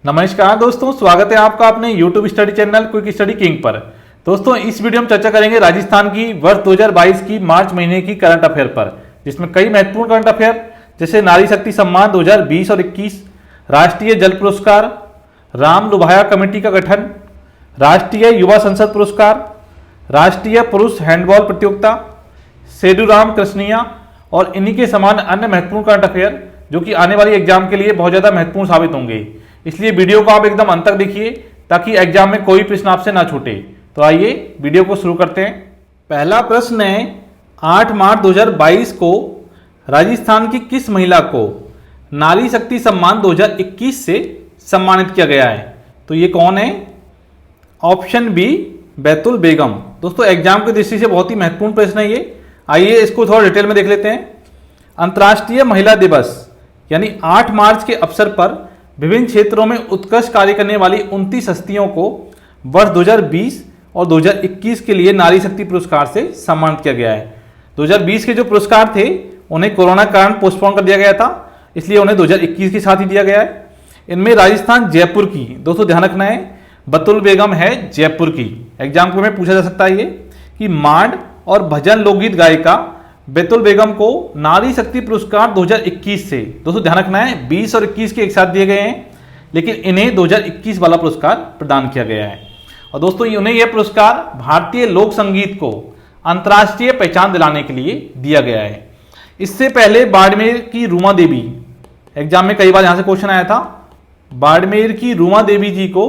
नमस्कार दोस्तों, स्वागत है आपका अपने YouTube study channel quick study king पर। दोस्तों, इस वीडियो में चर्चा करेंगे राजस्थान की वर्ष 2022 की मार्च महीने की करंट अफेयर पर, जिसमें कई महत्वपूर्ण करंट अफेयर जैसे नारी शक्ति सम्मान 2020 और 21, राष्ट्रीय जल पुरस्कार, राम लुभाया कमेटी का गठन, राष्ट्रीय युवा संसद पुरस्कार, राष्ट्रीय पुरुष हैंडबॉल प्रतियोगिता, सेडूराम कृष्णिया और इन्हीं के समान अन्य महत्वपूर्ण करंट अफेयर जो कि आने वाली एग्जाम के लिए बहुत ज्यादा महत्वपूर्ण साबित होंगे। इसलिए वीडियो को आप एकदम अंत तक देखिए ताकि एग्जाम में कोई प्रश्न आपसे ना छूटे। तो आइए वीडियो को शुरू करते हैं। पहला प्रश्न है, 8 मार्च 2022 को राजस्थान की किस महिला को नारी शक्ति सम्मान 2021 से सम्मानित किया गया है? तो ये कौन है? ऑप्शन बी, बैतुल बेगम। दोस्तों, एग्जाम की दृष्टि से बहुत ही महत्वपूर्ण प्रश्न है ये। आइए इसको थोड़ा डिटेल में देख लेते हैं। अंतर्राष्ट्रीय महिला दिवस यानी 8 मार्च के अवसर पर विभिन्न क्षेत्रों में उत्कृष्ट कार्य करने वाली 29 हस्तियों को वर्ष 2020 और 2021 के लिए नारी शक्ति पुरस्कार से सम्मानित किया गया है। 2020 के जो पुरस्कार थे उन्हें कोरोना के कारण पोस्टपोन कर दिया गया था, इसलिए उन्हें 2021 के साथ ही दिया गया है। इनमें राजस्थान जयपुर की, दोस्तों ध्यान रखना है, बैतुल बेगम है जयपुर की। एग्जाम में पूछा जा सकता है ये कि मांड और भजन लोकगीत गायिका बैतुल बेगम को नारी शक्ति पुरस्कार 2021 से, दोस्तों ध्यान रखना है 20 और 21 के एक साथ दिए गए हैं, लेकिन इन्हें 2021 वाला पुरस्कार प्रदान किया गया है। और दोस्तों, उन्हें यह पुरस्कार भारतीय लोक संगीत को अंतर्राष्ट्रीय पहचान दिलाने के लिए दिया गया है। इससे पहले बाड़मेर की रूमा देवी, एग्जाम में कई बार यहां से क्वेश्चन आया था, बाड़मेर की रूमा देवी जी को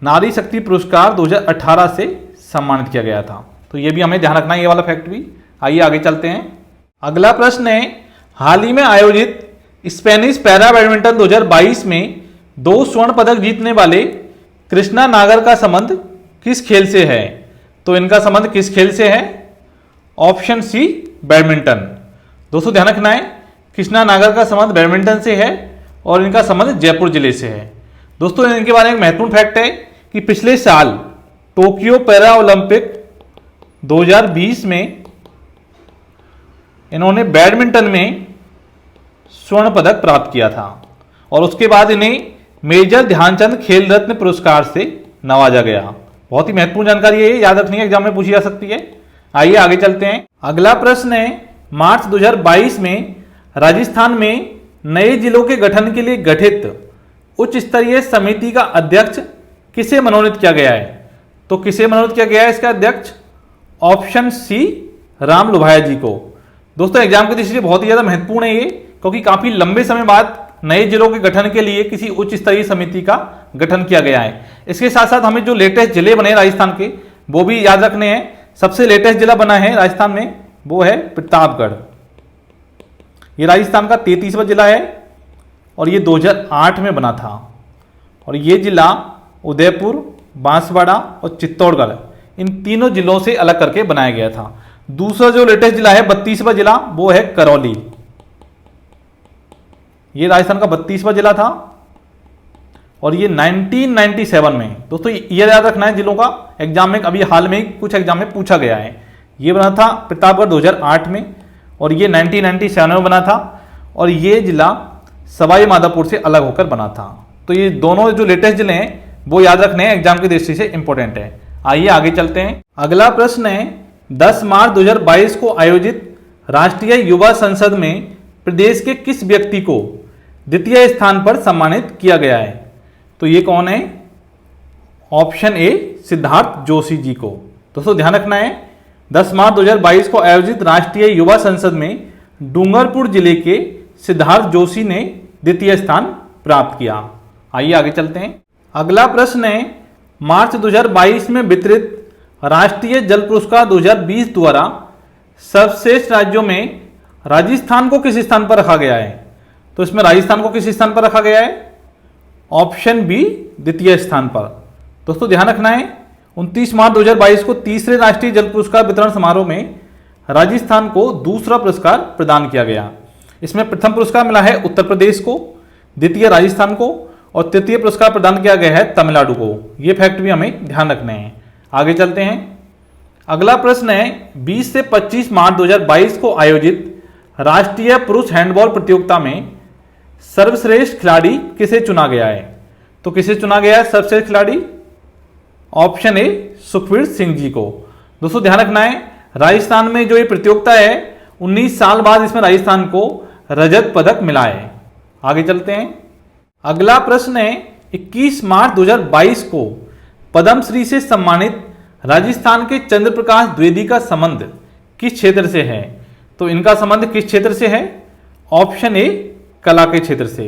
नारी शक्ति पुरस्कार 2018 से सम्मानित किया गया था। तो ये भी हमें ध्यान रखना है, ये वाला फैक्ट भी। आइए आगे चलते हैं। अगला प्रश्न है, हाल ही में आयोजित स्पेनिश पैरा बैडमिंटन 2022 में 2 स्वर्ण पदक जीतने वाले कृष्णा नागर का संबंध किस खेल से है? तो इनका संबंध किस खेल से है? Option C, badminton. दोस्तों ध्यान रखना है, कृष्णा नागर का संबंध बैडमिंटन से है और इनका संबंध जयपुर जिले से है। दोस्तों, इनके बारे में महत्वपूर्ण फैक्ट है कि पिछले साल टोक्यो पैरा ओलंपिक 2020 में इन्होंने बैडमिंटन में स्वर्ण पदक प्राप्त किया था और उसके बाद इन्हें मेजर ध्यानचंद खेल रत्न पुरस्कार से नवाजा गया। बहुत ही महत्वपूर्ण जानकारी है, याद रखनी है, एग्जाम में पूछी जा सकती है। आइए आगे चलते हैं। अगला प्रश्न है, मार्च 2022 में राजस्थान में नए जिलों के गठन के लिए गठित उच्च स्तरीय समिति का अध्यक्ष किसे मनोनीत किया गया है? तो किसे मनोनीत किया गया है इसका अध्यक्ष? ऑप्शन सी, राम लुभाया जी को। दोस्तों, एग्जाम की दृष्टि से बहुत ही ज्यादा महत्वपूर्ण है ये, क्योंकि काफी लंबे समय बाद नए जिलों के गठन के लिए किसी उच्च स्तरीय समिति का गठन किया गया है। इसके साथ साथ हमें जो लेटेस्ट जिले बने राजस्थान के वो भी याद रखने हैं। सबसे लेटेस्ट जिला बना है राजस्थान में, वो है प्रतापगढ़। ये राजस्थान का 33वां जिला है और ये 2008 में बना था। और ये जिला उदयपुर, बांसवाड़ा और चित्तौड़गढ़, इन तीनों जिलों से अलग करके बनाया गया था। दूसरा जो लेटेस्ट जिला है 32वां जिला, वो है करौली। ये राजस्थान का 32वां जिला था और ये 1997 में, दोस्तों ये याद रखना है जिलों का, एग्जाम में अभी हाल में कुछ एग्जाम में पूछा गया है। ये बना था प्रतापगढ़ 2008 में और ये 1997 में बना था और ये जिला सवाई माधोपुर से अलग होकर बना था। तो ये दोनों जो लेटेस्ट जिले हैं वो याद रखने हैं, एग्जाम की दृष्टि से इंपॉर्टेंट है। आइए आगे चलते हैं। अगला प्रश्न है, 10 मार्च 2022 को आयोजित राष्ट्रीय युवा संसद में प्रदेश के किस व्यक्ति को द्वितीय स्थान पर सम्मानित किया गया है? तो ये कौन है? ऑप्शन ए, सिद्धार्थ जोशी जी को। दोस्तों ध्यान रखना है, 10 मार्च 2022 को आयोजित राष्ट्रीय युवा संसद में डूंगरपुर जिले के सिद्धार्थ जोशी ने द्वितीय स्थान प्राप्त किया। आइए आगे चलते हैं। अगला प्रश्न है, मार्च 2022 में वितरित राष्ट्रीय जल पुरस्कार 2020 द्वारा सर्वश्रेष्ठ राज्यों में राजस्थान को किस स्थान पर रखा गया है? तो इसमें राजस्थान को किस स्थान पर रखा गया है? ऑप्शन बी, द्वितीय स्थान पर। दोस्तों ध्यान रखना है, 29 मार्च 2022 को तीसरे राष्ट्रीय जल पुरस्कार वितरण समारोह में राजस्थान को दूसरा पुरस्कार प्रदान किया गया। इसमें प्रथम पुरस्कार मिला है उत्तर प्रदेश को, द्वितीय राजस्थान को और तृतीय पुरस्कार प्रदान किया गया है तमिलनाडु को। ये फैक्ट भी हमें ध्यान रखने हैं। आगे चलते हैं। अगला प्रश्न है, 20 से 25 मार्च 2022 को आयोजित राष्ट्रीय पुरुष हैंडबॉल प्रतियोगिता में सर्वश्रेष्ठ खिलाड़ी किसे चुना गया है? तो किसे चुना गया है सर्वश्रेष्ठ खिलाड़ी? ऑप्शन ए सुखवीर सिंह जी को। दोस्तों ध्यान रखना है, राजस्थान में जो ये प्रतियोगिता है 19 साल बाद इसमें राजस्थान को रजत पदक मिला है। आगे चलते हैं। अगला प्रश्न है 21 मार्च 2022 को पद्मश्री से सम्मानित राजस्थान के चंद्र प्रकाश द्विवेदी का संबंध किस क्षेत्र से है? तो इनका संबंध किस क्षेत्र से है? ऑप्शन ए कला के क्षेत्र से।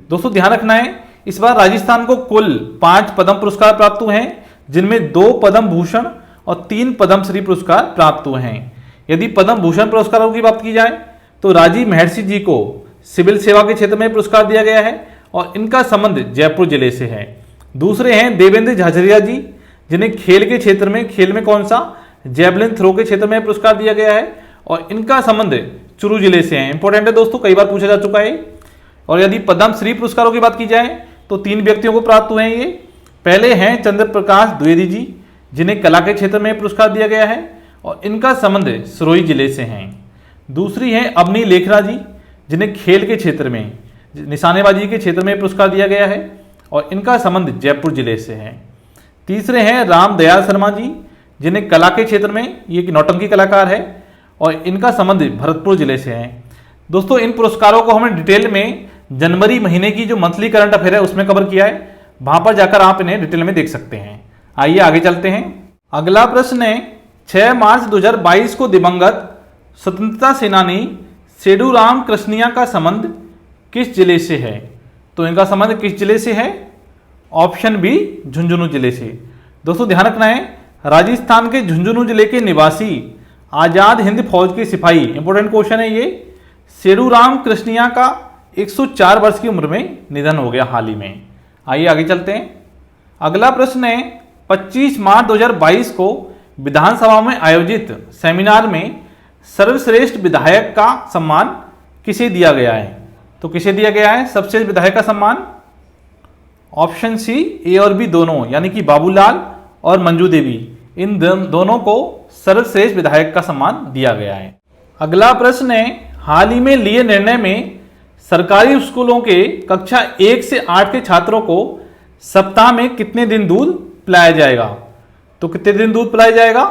दोस्तों ध्यान रखना है, इस बार राजस्थान को कुल 5 पद्म पुरस्कार प्राप्त हुए हैं, जिनमें 2 पद्म भूषण और 3 पद्मश्री पुरस्कार प्राप्त हुए हैं। यदि पद्म भूषण पुरस्कारों की बात की जाए तो राजीव महर्षि जी को सिविल सेवा के क्षेत्र में पुरस्कार दिया गया है और इनका संबंध जयपुर जिले से है। दूसरे हैं देवेंद्र झाझरिया जी, जिन्हें खेल के क्षेत्र में, खेल में कौन सा, जेवलिन थ्रो के क्षेत्र में पुरस्कार दिया गया है और इनका संबंध चुरू जिले से है। इंपॉर्टेंट है दोस्तों, कई बार पूछा जा चुका है। और यदि पद्मश्री पुरस्कारों की बात की जाए तो 3 व्यक्तियों को प्राप्त हुए हैं ये। पहले हैं चंद्र प्रकाश द्विवेदी जी, जिन्हें कला के क्षेत्र में पुरस्कार दिया गया है और इनका संबंध सिरोही जिले से है। दूसरी है अवनी लेखरा जी, जिन्हें खेल के क्षेत्र में, निशानेबाजी के क्षेत्र में पुरस्कार दिया गया है और इनका संबंध जयपुर जिले से है। तीसरे हैं राम दयाल शर्मा जी, जिन्हें कला के क्षेत्र में, ये एक नौटंकी कलाकार है और इनका संबंध भरतपुर जिले से है। दोस्तों इन पुरस्कारों को हमने डिटेल में जनवरी महीने की जो मंथली करंट अफेयर है उसमें कवर किया है, वहां पर जाकर आप इन्हें डिटेल में देख सकते हैं। आइए आगे चलते हैं। अगला प्रश्न है 6 मार्च 2022 को दिवंगत स्वतंत्रता सेनानी सेडूराम कृष्णिया का संबंध किस जिले से है? तो इनका संबंध किस जिले से है? ऑप्शन बी झुंझुनू जिले से। दोस्तों ध्यान रखना है, राजस्थान के झुंझुनू जिले के निवासी आजाद हिंद फौज के सिपाही, इंपोर्टेंट क्वेश्चन है ये, सेडूराम कृष्णिया का 104 वर्ष की उम्र में निधन हो गया हाल ही में। आइए आगे चलते हैं। अगला प्रश्न है 25 मार्च 2022 को विधानसभा में आयोजित सेमिनार में सर्वश्रेष्ठ विधायक का सम्मान किसे दिया गया है? तो किसे दिया गया है सर्वश्रेष्ठ विधायक का सम्मान? ऑप्शन सी ए और बी दोनों, यानी कि बाबूलाल और मंजू देवी, इन दोनों को सर्वश्रेष्ठ विधायक का सम्मान दिया गया है। अगला प्रश्न है हाल ही में लिए निर्णय में सरकारी स्कूलों के कक्षा 1 से 8 के छात्रों को सप्ताह में कितने दिन दूध पिलाया जाएगा? तो कितने दिन दूध पिलाया जाएगा?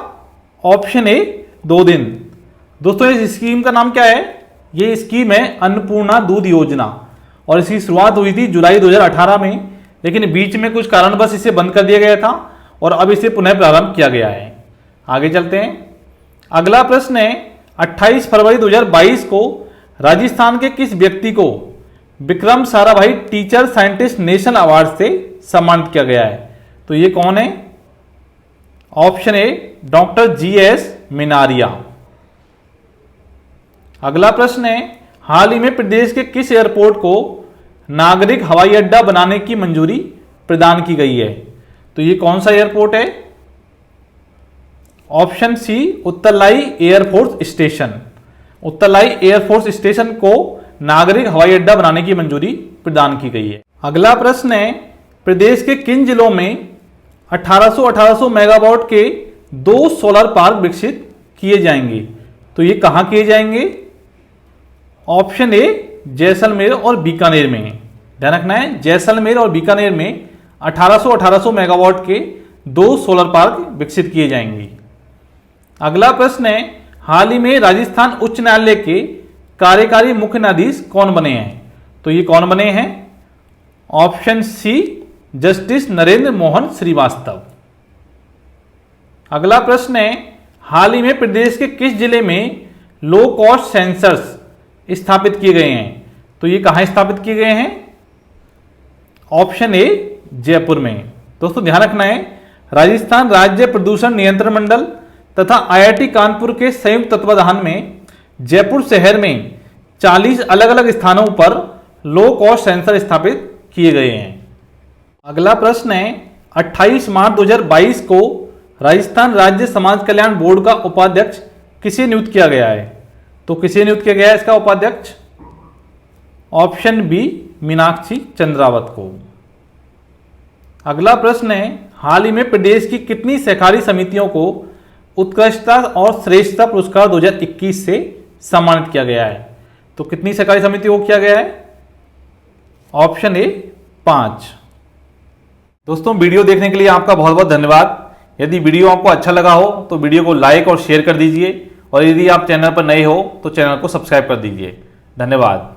ऑप्शन ए 2 दिन। दोस्तों इस स्कीम का नाम क्या है? ये स्कीम है अन्नपूर्णा दूध योजना और इसकी शुरुआत हुई थी जुलाई 2018 में, लेकिन बीच में कुछ कारणवश इसे बंद कर दिया गया था और अब इसे पुनः प्रारंभ किया गया है। आगे चलते हैं। अगला प्रश्न है 28 फरवरी 2022 को राजस्थान के किस व्यक्ति को Vikram Sarabhai teacher scientist national award से सम्मानित किया गया है? तो ये कौन है? Option A doctor GS मिनारिया। अगला प्रश्न है हाल ही में प्रदेश के किस एयरपोर्ट को नागरिक हवाई अड्डा बनाने की मंजूरी प्रदान की गई है? तो ये कौन सा एयरपोर्ट है? ऑप्शन सी उत्तरलाई एयरफोर्स स्टेशन। उत्तरलाई एयरफोर्स स्टेशन को नागरिक हवाई अड्डा बनाने की मंजूरी प्रदान की गई है। अगला प्रश्न है प्रदेश के किन जिलों में 1800 मेगावाट के 2 सोलर पार्क विकसित किए जाएंगे? तो ये कहां किए जाएंगे? ऑप्शन ए जैसलमेर और बीकानेर में। ध्यान रखना है, जैसलमेर और बीकानेर में 1800 मेगावाट के 2 सोलर पार्क विकसित किए जाएंगे। अगला प्रश्न है हाल ही में राजस्थान उच्च न्यायालय के कार्यकारी मुख्य न्यायाधीश कौन बने हैं? तो ये कौन बने हैं? Option C justice Narendra Mohan Shrivastava. अगला प्रश्न है हाल ही में प्रदेश के किस जिले में लो कॉस्ट सेंसर्स स्थापित किए गए हैं? तो ये कहां स्थापित किए गए हैं? ऑप्शन ए जयपुर में। दोस्तों ध्यान रखना है, राजस्थान राज्य प्रदूषण नियंत्रण मंडल तथा IIT कानपुर के संयुक्त तत्वाधान में जयपुर शहर में 40 अलग अलग स्थानों पर लो कॉस्ट सेंसर स्थापित किए गए हैं। अगला प्रश्न है 28 मार्च 2022 को राजस्थान राज्य समाज कल्याण बोर्ड का उपाध्यक्ष किसे नियुक्त किया गया है? तो किसे नियुक्त किया गया है इसका उपाध्यक्ष? ऑप्शन बी मीनाक्षी चंद्रावत को। अगला प्रश्न है हाल ही में प्रदेश की कितनी सहकारी समितियों को उत्कृष्टता और श्रेष्ठता पुरस्कार 2021 से सम्मानित किया गया है? तो कितनी सहकारी समितियों को किया गया है? Option A 5। दोस्तों वीडियो देखने के लिए आपका बहुत बहुत धन्यवाद। यदि वीडियो आपको अच्छा लगा हो तो वीडियो को लाइक और शेयर कर दीजिए, और यदि आप चैनल पर नए हो तो चैनल को सब्सक्राइब कर दीजिए। धन्यवाद।